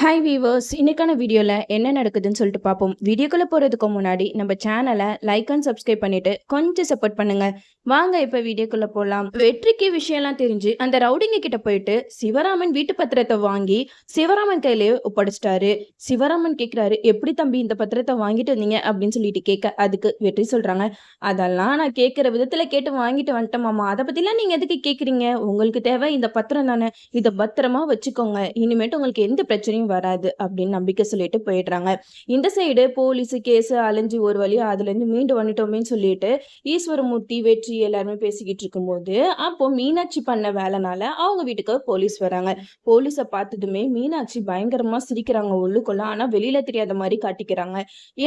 Hi viewers, இன்னைக்கான வீடியோவில் என்ன நடக்குதுன்னு சொல்லிட்டு பார்ப்போம். வீடியோக்குள்ளே போகிறதுக்கு முன்னாடி நம்ம சேனலை லைக் அண்ட் சப்ஸ்கிரைப் பண்ணிட்டு கொஞ்சம் சப்போர்ட் பண்ணுங்க. வாங்க இப்போ வீடியோக்குள்ளே போகலாம். வெற்றிக்கு விஷயம்லாம் தெரிஞ்சு அந்த ரவுடிங்க கிட்ட போயிட்டு சிவராமன் வீட்டு பத்திரத்தை வாங்கி சிவராமன் கையிலேயே ஒப்படைச்சிட்டாரு. சிவராமன் கேட்குறாரு, எப்படி தம்பி இந்த பத்திரத்தை வாங்கிட்டு வந்தீங்க அப்படின்னு சொல்லிட்டு கேட்க, அதுக்கு வெற்றி சொல்கிறாங்க, அதெல்லாம் நான் கேட்குற விதத்தில் கேட்டு வாங்கிட்டு வந்துட்டேன் மாமா. அதை பற்றிலாம் நீங்கள் எதுக்கு கேட்குறீங்க? உங்களுக்கு தேவை இந்த பத்திரம் தானே, இதை பத்திரமா வச்சுக்கோங்க, இனிமேட்டு உங்களுக்கு எந்த பிரச்சனையும் வராது அப்படின்னு நம்பிக்கை சொல்லிட்டு போயிடுறாங்க. இந்த சைடு போலீஸ் கேஸ் அலைஞ்சு ஒரு வழியா அதுல இருந்து மீண்டு வந்துட்டோமேன்னு சொல்லிட்டு ஈஸ்வரமூர்த்தி வெற்றி எல்லாருமே பேசிக்கிட்டு இருக்கும்போது அப்போ மீனாட்சி பண்ண வேலைனால அவங்க வீட்டுக்கு போலீஸ் வராங்க. போலீஸை பார்த்ததுமே மீனாட்சி பயங்கரமா சிரிக்கிறாங்க உள்ளுக்குள்ள. ஆனா வெளியில தெரியாத மாதிரி காட்டிக்கிறாங்க.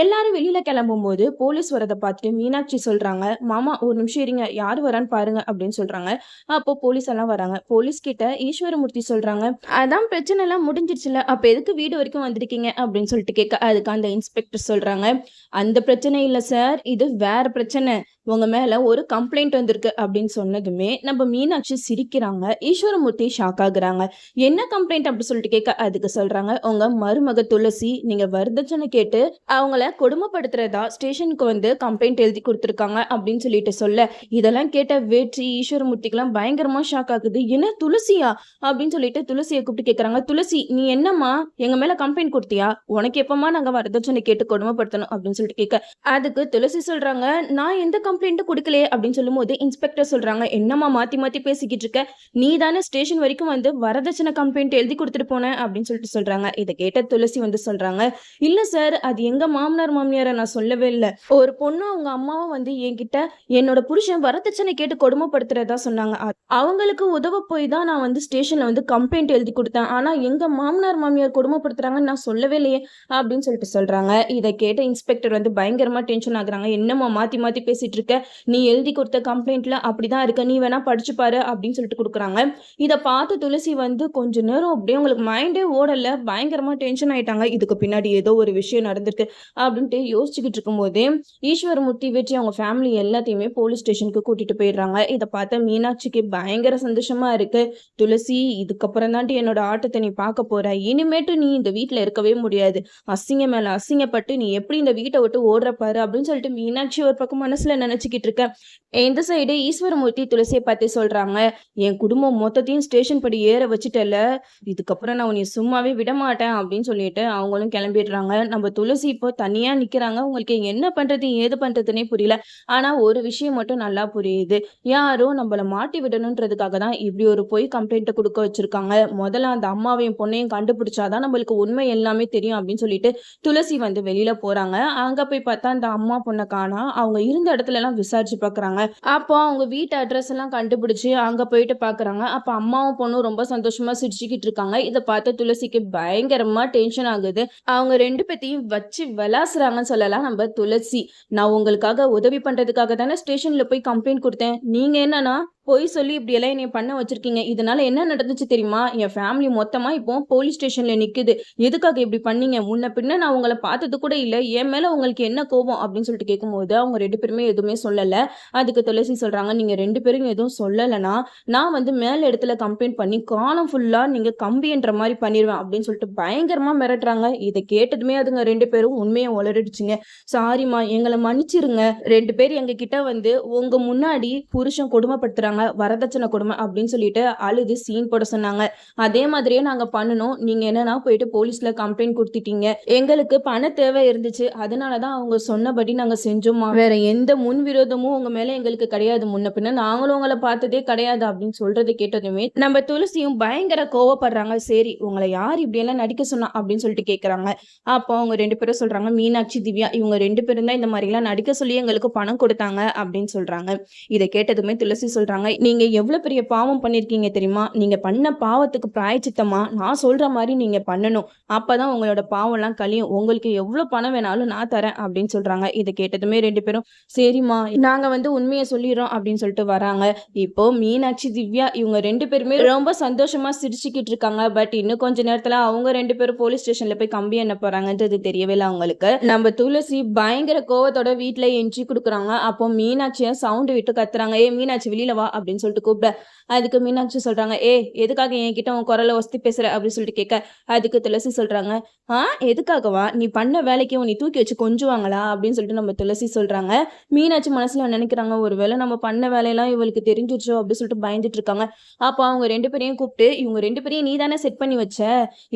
எல்லாரும் வெளியில கிளம்பும் போது போலீஸ் வரதை பார்த்துட்டு மீனாட்சி சொல்றாங்க, மாமா ஒரு நிமிஷம் இருங்க, யாரு வரான்னு பாருங்க அப்படின்னு சொல்றாங்க. அப்போ போலீஸ் எல்லாம் வராங்க. போலீஸ் கிட்ட ஈஸ்வரமூர்த்தி சொல்றாங்க, அதான் பிரச்சனை எல்லாம் முடிஞ்சிருச்சுல, அப்ப எதுக்கு வீடு வரைக்கும் வந்திருக்கீங்க அப்படின்னு சொல்லிட்டு கேட்க, அதுக்கு அந்த இன்ஸ்பெக்டர் சொல்றாங்க, அந்த பிரச்சனை இல்ல சார், இது வேற பிரச்சனை, உங்க மேல ஒரு கம்ப்ளைண்ட் வந்திருக்கு அப்படின்னு சொன்னதுமே நம்ம மீனாட்சி சிரிக்கிறாங்க. ஈஸ்வரமூர்த்தி ஷாக் ஆகுறாங்க. என்ன கம்ப்ளைண்ட் அப்படி சொல்லிட்டு கேட்க, அதுக்கு சொல்றாங்க, உங்க மருமக துளசி நீங்க வரதட்சணை கேட்டு அவங்கள கொடுமைப்படுத்துறதா ஸ்டேஷனுக்கு வந்து கம்ப்ளைண்ட் எழுதி கொடுத்துருக்காங்க அப்படின்னு சொல்லிட்டு சொல்ல, இதெல்லாம் கேட்ட வேற்றி ஈஸ்வரமூர்த்திக்கெல்லாம் பயங்கரமா ஷாக் ஆகுது. என்ன துளசியா அப்படின்னு சொல்லிட்டு துளசியை கூப்பிட்டு கேட்கறாங்க, துளசி நீ என்னம்மா எங்க மேல கம்ப்ளைண்ட் கொடுத்தியா, உனக்கு எப்பமா நாங்க வரதட்சணை கேட்டு கொடுமைப்படுத்தணும் அப்படின்னு சொல்லிட்டு கேட்க, அதுக்கு துளசி சொல்றாங்க, நான் எந்த கம்ப்ளைண்ட் கொடுக்கலையே அப்படின்னு சொல்லும் போது இன்ஸ்பெக்டர் சொல்றாங்க, என்னம்மா மாத்தி மாத்தி பேசிக்கிட்டு இருக்க, நீ தானே ஸ்டேஷன் வரைக்கும் வந்து வரதட்சணை கம்ப்ளைண்ட் எழுதி கொடுத்துட்டு போன அப்படின்னு சொல்லிட்டு சொல்றாங்க. இதை கேட்ட துளசி வந்து சொல்றாங்க, இல்ல சார், அது எங்க மாமனார் மாமியாரை நான் சொல்லவே இல்லை, ஒரு பொண்ணு அவங்க அம்மாவும் வந்து என்கிட்ட என்னோட புருஷன் வரதட்சணை கேட்டு கொடுமைப்படுத்துறதா சொன்னாங்க, அவங்களுக்கு உதவ போய் தான் நான் வந்து ஸ்டேஷன்ல வந்து கம்ப்ளைண்ட் எழுதி கொடுத்தேன், ஆனா எங்க மாமனார் மாமியார் கொடுமைப்படுத்துறாங்கன்னு நான் சொல்லவே இல்லையே அப்படின்னு சொல்லிட்டு சொல்றாங்க. இதை கேட்ட இன்ஸ்பெக்டர் வந்து பயங்கரமா டென்ஷன் ஆகுறாங்க, என்னம்மா மாத்தி மாத்தி பேசிட்டு இருக்க, நீ எழுதி கொடுத்த கம்ப்ளைண்ட்ல அப்படிதான் இருக்க, நீ வேணா படிச்சு பாரு அப்படின்னு சொல்லிட்டு கொடுக்குறாங்க. இதை பார்த்து துளசி வந்து கொஞ்ச நேரம் அப்படியே உங்களுக்கு மைண்டே ஓடல, பயங்கரமா டென்ஷன் ஆயிட்டாங்க. இதுக்கு பின்னாடி ஏதோ ஒரு விஷயம் நடந்திருக்கு அப்படின்ட்டு யோசிச்சுக்கிட்டு இருக்கும் போதே ஈஸ்வரமூர்த்தி வெற்றி அவங்க ஃபேமிலி எல்லாத்தையுமே போலீஸ் ஸ்டேஷனுக்கு கூட்டிட்டு போயிடுறாங்க. இதை பார்த்த மீனாட்சிக்கு பயங்கர சந்தோஷமா இருக்கு. துளசி, இதுக்கப்புறம் தாண்டி என்னோட ஆட்டத்தை நீ பார்க்க போற, இனிமேட்டு நீ இந்த வீட்டுல இருக்கவே முடியாது, அசிங்க மேல அசிங்கப்பட்டு நீ எப்படி இந்த வீட்டை விட்டு ஓடுற பாரு அப்படின்னு சொல்லிட்டு மீனாட்சி ஒரு பக்கம் மனசுல நினைச்சுக்கிட்டு இருக்க. இந்த சைடு ஈஸ்வரமூர்த்தி துளசியை பார்த்து சொல்றாங்க, என் குடும்பம் மொத்தத்தையும் ஸ்டேஷன் படி ஏற வச்சுட்டல, இதுக்கப்புறம் நான் உன்னை சும்மாவே விட மாட்டேன் அப்படின்னு சொல்லிட்டு அவங்களும் கிளம்பிடுறாங்க. நம்ம துளசி இப்போ தனியா நிக்கிறாங்க. உங்களுக்கு என்ன பண்றது ஏது பண்றதுன்னே புரியல. ஆனா ஒரு விஷயம் மட்டும் நல்லா புரியுது, யாரோ நம்மள மாட்டி விடணுன்றதுக்காக தான் இப்படி ஒரு பொய் கம்ப்ளைண்ட் கொடுக்க வச்சிருக்காங்க. முதல்ல அந்த அம்மாவையும் பொண்ணையும் கண்டுபிடிச்சாதான் நம்மளுக்கு உண்மை எல்லாமே தெரியும் அப்படின்னு சொல்லிட்டு துளசி வந்து வெளியில போறாங்க. அங்க போய் பார்த்தா அந்த அம்மா பொண்ணை காணா. அவங்க இருந்த இடத்துல எல்லாம் விசாரிச்சு பாக்குறாங்க. அப்போ அவங்க வீட்டு அட்ரஸ் எல்லாம் கண்டுபிடிச்சு அங்க போயிட்டு பாக்குறாங்க. அப்ப அம்மாவும் பொண்ணும் ரொம்ப சந்தோஷமா சிரிச்சுக்கிட்டு இருக்காங்க. இதை பார்த்து துளசிக்கு பயங்கரமா டென்ஷன் ஆகுது. அவங்க ரெண்டு பேத்தையும் வச்சு விளாசுறாங்கன்னு சொல்லலாம் நம்ம துளசி. நான் உங்களுக்காக உதவி பண்றதுக்காக தானே ஸ்டேஷன்ல போய் கம்ப்ளைண்ட் கொடுத்தேன், நீங்க என்னன்னா பொய் சொல்லி இப்படி எல்லாம் என்னை பண்ண வச்சிருக்கீங்க, இதனால என்ன நடந்துச்சு தெரியுமா, என் ஃபேமிலி மொத்தமா இப்போ போலீஸ் ஸ்டேஷன்ல நிக்குது, எதுக்காக இப்படி பண்ணீங்க, முன்ன பின்ன நான் உங்களை பார்த்தது கூட இல்லை, என் மேல உங்களுக்கு என்ன கோபம் அப்படின்னு சொல்லிட்டு கேட்கும்போது அவங்க ரெண்டு பேருமே எதுவுமே சொல்லல. அதுக்கு துளசி சொல்றாங்க, நீங்க ரெண்டு பேரும் எதுவும் சொல்லலைன்னா நான் வந்து மேல இடத்துல கம்ப்ளைண்ட் பண்ணி காலம் ஃபுல்லா நீங்க கம்பின்ற மாதிரி பண்ணிடுவேன் அப்படின்னு சொல்லிட்டு பயங்கரமா மிரட்டுறாங்க. இதை கேட்டதுமே அதுங்க ரெண்டு பேரும் உண்மையை உளறிடுச்சுங்க. சாரிம்மா, எங்களை மன்னிச்சிருங்க, ரெண்டு பேர் எங்க கிட்ட வந்து உங்க முன்னாடி புருஷன் கொடுமைப்படுத்துறாங்க, வரதட்சணை கொடுமை அப்படின்னு சொல்லிட்டு அழுது சீன் போட சொன்னாங்க. அதே மாதிரியே நாங்க பண்ணணும், நீங்க என்னன்னா போயிட்டு போலீஸ்ல கம்ப்ளைண்ட் கொடுத்துட்டீங்க, எங்களுக்கு பண தேவை இருந்துச்சு, அதனாலதான் அவங்க சொன்னபடி நாங்க செஞ்சோமா, வேற எந்த முன் விரோதமும் உங்க மேல எங்களுக்கு கிடையாது, முன்ன பின்ன நாங்களும் உங்களை பார்த்ததே கிடையாது அப்படின்னு சொல்றதை கேட்டதுமே நம்ம துளசியும் பயங்கர கோவப்படுறாங்க. சரி, உங்களை யார் இப்படி எல்லாம் நடிக்க சொன்னா அப்படின்னு சொல்லிட்டு கேட்கறாங்க. அப்போ அவங்க ரெண்டு பேரும் சொல்றாங்க, மீனாட்சி திவ்யா இவங்க ரெண்டு பேரும் தான் இந்த மாதிரி எல்லாம் நடிக்க சொல்லி எங்களுக்கு பணம் கொடுத்தாங்க அப்படின்னு சொல்றாங்க. இதை கேட்டதுமே துளசி சொல்றாங்க, நீங்க எவ்வளவு பெரிய பாவம் பண்ணிருக்கீங்க தெரியுமா, நீங்க பண்ண பாவத்துக்கு பிராயச்சித்தமா நான் சொல்ற மாதிரி நீங்க பண்ணணும், அப்பதான் உங்களோட பாவம் எல்லாம் கழியும், உங்களுக்கு எவ்வளவு பணம் வேணாலும் நான் தரேன் அப்படின்னு சொல்றாங்க. இதை கேட்டதுமே ரெண்டு பேரும் சரிம்மா நாங்க வந்து உண்மையை சொல்லிடுறோம் அப்படின்னு சொல்லிட்டு வராங்க. இப்போ மீனாட்சி திவ்யா இவங்க ரெண்டு பேருமே ரொம்ப சந்தோஷமா சிரிச்சுக்கிட்டு இருக்காங்க. பட் இன்னும் கொஞ்ச நேரத்துல அவங்க ரெண்டு பேரும் போலீஸ் ஸ்டேஷன்ல போய் கம்பி என்ன போறாங்கன்றது தெரியவே இல்லை அவங்களுக்கு. நம்ம துளசி பயங்கர கோவத்தோட வீட்டுல என்ட்ரி கொடுக்குறாங்க. அப்போ மீனாட்சியை சவுண்ட் விட்டு கத்துறாங்க, ஏ மீனாட்சி வெளியில வா அப்படின்னு சொல்லிட்டு கூப்பிட, அதுக்கு மீனாட்சி சொல்றாங்க, எதுக்காக என்கிட்ட உன் குரலை ஒஸ்தி பேசுற அப்படின்னு சொல்லிட்டு கேட்க, அதுக்கு துளசி சொல்றாங்க, ஆ எதுக்காகவா? நீ பண்ண வேலைக்கு உன்னை தூக்கி வச்சு கொஞ்சுவாங்களா அப்படின்னு சொல்லிட்டு நம்ம துளசி சொல்றாங்க. மீனாட்சி மனசுல நினைக்கிறாங்க, ஒருவேளை நம்ம பண்ண வேலையெல்லாம் இவளுக்கு தெரிஞ்சிருச்சோ அப்படின்னு சொல்லிட்டு பயந்துட்டு இருக்காங்க. அப்போ அவங்க 2 பேரையும் கூப்பிட்டு, இவங்க 2 பேரையும் நீ தானே செட் பண்ணி வச்ச.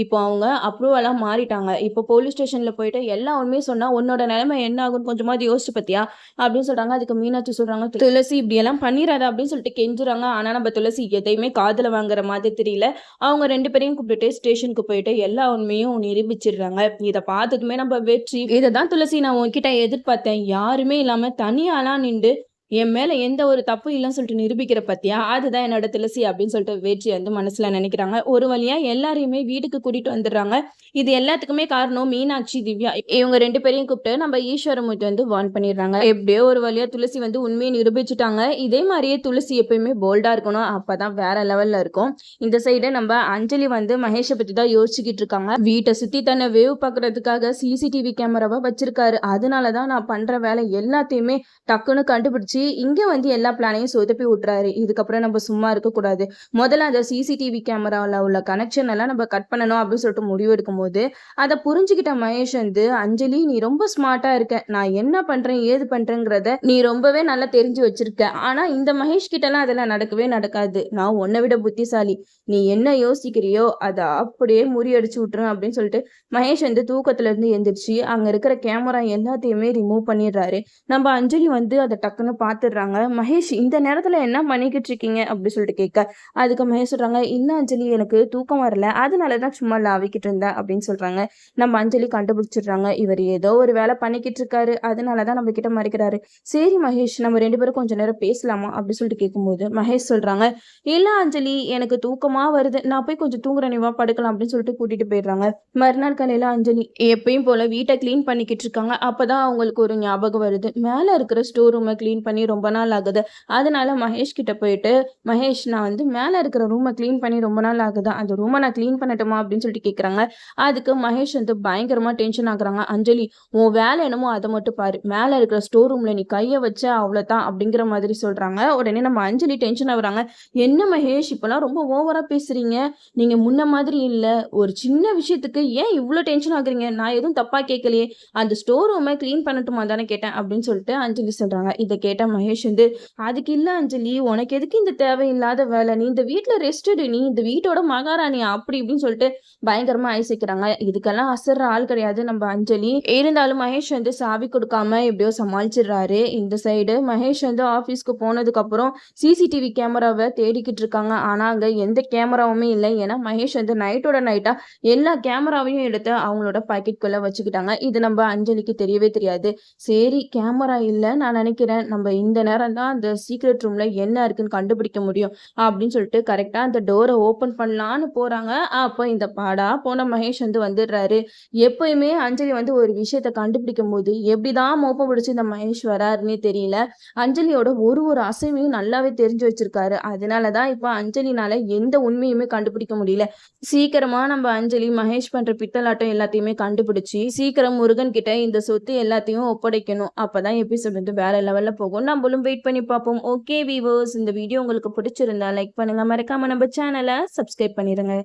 இப்போ அவங்க அப்ரூவலா மாறிட்டாங்க. இப்போ போலீஸ் ஸ்டேஷன்ல போயிட்டு எல்லா உண்மையும் சொன்னா உன்னோட நிலைமை என்ன ஆகும்னு கொஞ்சமாவது யோசிச்சு பாத்தியா? அப்படின்னு சொல்றாங்க. அதுக்கு மீனாட்சி சொல்றாங்க, துளசி இப்படியெல்லாம் பண்ணிராத அப்படின்னு சொல்லிட்டு கெஞ்சுறாங்க. ஆனா நம்ம துளசி எதையுமே காதுல வாங்குற மாதிரி தெரியல. அவங்க 2 பேரையும் கூப்பிட்டுட்டு ஸ்டேஷனுக்கு போயிட்டு எல்லா உண்மையும் நிரூபிச்சிடுறாங்க. இத பார்த்ததுமே நம்ம வெற்றி, இததான் துளசி நான் உன்கிட்ட எதிர்பார்த்தேன். யாருமே இல்லாம தனியாளா நின்று என் மேல எந்த ஒரு தப்பும் இல்லன்னு சொல்லிட்டு நிரூபிக்கிற பாத்தியா? அதுதான் என்னோட துளசி அப்படின்னு சொல்லிட்டு வெற்றி வந்து மனசுல நினைக்கிறாங்க. ஒரு வழியா எல்லாரையுமே வீட்டுக்கு கூட்டிட்டு வந்துடுறாங்க. இது எல்லாத்துக்குமே காரணம் மீனாட்சி, திவ்யா இவங்க 2 பேரையும் கூப்பிட்டு நம்ம ஈஸ்வரமூர்த்தி வந்து வார்ன் பண்ணிடுறாங்க. எப்படியோ ஒரு வழியா துளசி வந்து உண்மையை நிரூபிச்சுட்டாங்க. இதே மாதிரியே துளசி எப்பயுமே போல்டா இருக்கணும். அப்பதான் வேற லெவல்ல இருக்கும். இந்த சைடு நம்ம அஞ்சலி வந்து மகேஷை பத்தி தான் யோசிச்சுக்கிட்டு இருக்காங்க. வீட்டை சுத்தி தன்னை வேவ் பாக்குறதுக்காக சிசிடிவி கேமராவை வச்சிருக்காரு. அதனாலதான் நான் பண்ற வேலை எல்லாத்தையுமே டக்குன்னு கண்டுபிடிச்சு இங்க வந்து எல்லா பிளானையும் சொதப்பி விட்டுறாரு. இதுக்கப்புறம் நம்ம சும்மா இருக்க கூடாது. முதல்ல அந்த சிசிடிவி கேமரால உள்ள கனெக்ஷன் எல்லாம் நம்ம கட் பண்ணணும் அப்படின்னு சொல்லிட்டு முடிவு எடுக்கும் போது அதை புரிஞ்சுக்கிட்ட மகேஷ் வந்து, அஞ்சலி நீ ரொம்ப ஸ்மார்ட்டா இருக்க, நான் என்ன பண்றேன் ஏது பண்றேங்கிறத நீ ரொம்பவே நல்லா தெரிஞ்சு வச்சிருக்க. ஆனா இந்த மகேஷ் கிட்ட எல்லாம் அதெல்லாம் நடக்கவே நடக்காது. நான் உன்னை விட புத்திசாலி. நீ என்ன யோசிக்கிறியோ அதை அப்படியே முறியடிச்சு விட்டுரும் அப்படின்னு சொல்லிட்டு மகேஷ் வந்து தூக்கத்துல இருந்து எந்திரிச்சு அங்க இருக்கிற கேமரா எல்லாத்தையுமே ரிமூவ் பண்ணிடுறாரு. நம்ம அஞ்சலி வந்து அதை டக்குன்னு பாத்துடுறாங்க. மகேஷ் இந்த நேரத்துல என்ன பண்ணிக்கிட்டு இருக்கீங்க அப்படி சொல்லிட்டு கேட்க, அதுக்கு மகேஷ் சொல்றாங்க, இல்ல அஞ்சலி எனக்கு தூக்கம் வரல, அதனாலதான் சும்மா லாவிக்கிட்டு இருந்தேன் அப்படின்னு சொல்றாங்க. நம்ம அஞ்சலி கண்டுபிடிச்சிடுறாங்க, இவர் ஏதோ ஒரு வேலை பண்ணிக்கிட்டு இருக்காரு, அதனாலதான் நம்ம கிட்ட மறைக்கிறாரு. சரி மகேஷ் நம்ம 2 பேரும் கொஞ்ச நேரம் பேசலாமா அப்படி சொல்லிட்டு கேட்கும்போது மகேஷ் சொல்றாங்க, இல்ல அஞ்சலி எனக்கு தூக்கமா வருது, நான் போய் கொஞ்சம் தூங்குறேன், நீ வா படுக்கலாம் அப்படின்னு சொல்லிட்டு கூட்டிட்டு போயிடுறாங்க. மறுநாள் காலையில அஞ்சலி எப்பயும் போல வீட்டை கிளீன் பண்ணிக்கிட்டு இருக்காங்க. அப்பதான் அவங்களுக்கு ஒரு ஞாபகம் வருது, மேல இருக்கிற ஸ்டோர் ரூமை கிளீன் பண்ணி ரொம்ப நாள் ஆகுது. அதனால மகேஷ் கிட்ட போயிட்டு, மகேஷ் நான் வந்து மேல இருக்கிற ரூமை கிளீன் பண்ணி ரொம்ப நாள் ஆகுது, அந்த ரூமை நான் கிளீன் பண்ணட்டுமா அப்படின்னு சொல்லிட்டு கேட்குறாங்க. அதுக்கு மகேஷ் வந்து பயங்கரமா டென்ஷன் ஆகுறாங்க. அஞ்சலி உன் வேலை என்னமோ அதை மட்டும் பாரு, மேல இருக்கிற ஸ்டோர் ரூம்ல நீ கையை வச்ச அவ்வளவுதான் அப்படிங்கிற மாதிரி சொல்றாங்க. உடனே நம்ம அஞ்சலி டென்ஷன் ஆகுறாங்க. என்ன மகேஷ் இப்பெல்லாம் ரொம்ப ஓவரா பேசுறீங்க, நீங்க முன்ன மாதிரி இல்ல, ஒரு சின்ன விஷயத்துக்கு ஏன் இவ்வளவு டென்ஷன் ஆகுறீங்க, நான் எதுவும் தப்பா கேட்கலையே, அந்த ஸ்டோர் ரூமை கிளீன் பண்ணட்டுமா தானே கேட்டேன் அப்படின்னு சொல்லிட்டு அஞ்சலி சொல்றாங்க. இதை கேட்ட மகேஷ் வந்து, அதுக்கு இல்ல அஞ்சலி உனக்கு எதுக்கு இந்த தேவையில்லாத வேலை, நீ இந்த வீட்டுல ரெஸ்ட் எடு, நீ இந்த வீட்டோட மகாராணி அப்படி இப்படின்னு சொல்லிட்டு பயங்கரமா ஐசிக்கிறாங்க. இதுக்கெல்லாம் அசர்ற ஆள் கிடையாது நம்ம அஞ்சலி. இருந்தாலும் மகேஷ் வந்து சாவி கொடுக்காம எப்படியோ சமாளிச்சிடுறாரு. இந்த சைடு மகேஷ் வந்து ஆபீஸ்க்கு போனதுக்கு அப்புறம் சிசிடிவி கேமராவை தேடிக்கிட்டு இருக்காங்க. ஆனா அங்க எந்த கேமராவுமே இல்லை. ஏன்னா மகேஷ் வந்து நைட்டோட நைட்டா எல்லா கேமராவையும் எடுத்து அவங்களோட பாக்கெட்குள்ள வச்சுக்கிட்டாங்க. இது நம்ம அஞ்சலிக்கு தெரியவே தெரியாது. சரி கேமரா இல்ல நான் நினைக்கிறேன், நம்ம இந்த நேரம் தான் அந்த சீக்ரெட் ரூம்ல என்ன இருக்குன்னு கண்டுபிடிக்க முடியும் அப்படின்னு சொல்லிட்டு கரெக்டா அந்த டோரை ஓபன் பண்ணலான்னு போறாங்க. அப்போ இந்த பாடா போன மகேஷ் வந்து வந்துடுறாரு. எப்பயுமே அஞ்சலி வந்து ஒரு விஷயத்த கண்டுபிடிக்கும் போது எப்படிதான் மோப்ப பிடிச்சு இந்த மகேஷ் வராருன்னே தெரியல. அஞ்சலியோட ஒரு அசைவையும் நல்லாவே தெரிஞ்சு வச்சிருக்காரு. அதனாலதான் இப்ப அஞ்சலினால எந்த உண்மையுமே கண்டுபிடிக்க முடியல. சீக்கிரமா நம்ம அஞ்சலி மகேஷ் பண்ற பித்தலாட்டம் எல்லாத்தையுமே கண்டுபிடிச்சு சீக்கிரம் முருகன் கிட்ட இந்த சொத்து எல்லாத்தையும் ஒப்படைக்கணும். அப்பதான் எபிசோட் வந்து வேற லெவல்ல போகும். நம்மளும் வெயிட் பண்ணி பார்ப்போம். ஓகே வீவர்ஸ், இந்த வீடியோ உங்களுக்கு பிடிச்சிருந்தா லைக் பண்ணுங்க, மறக்காம நம்ம சேனலை சப்ஸ்கிரைப் பண்ணிருங்க.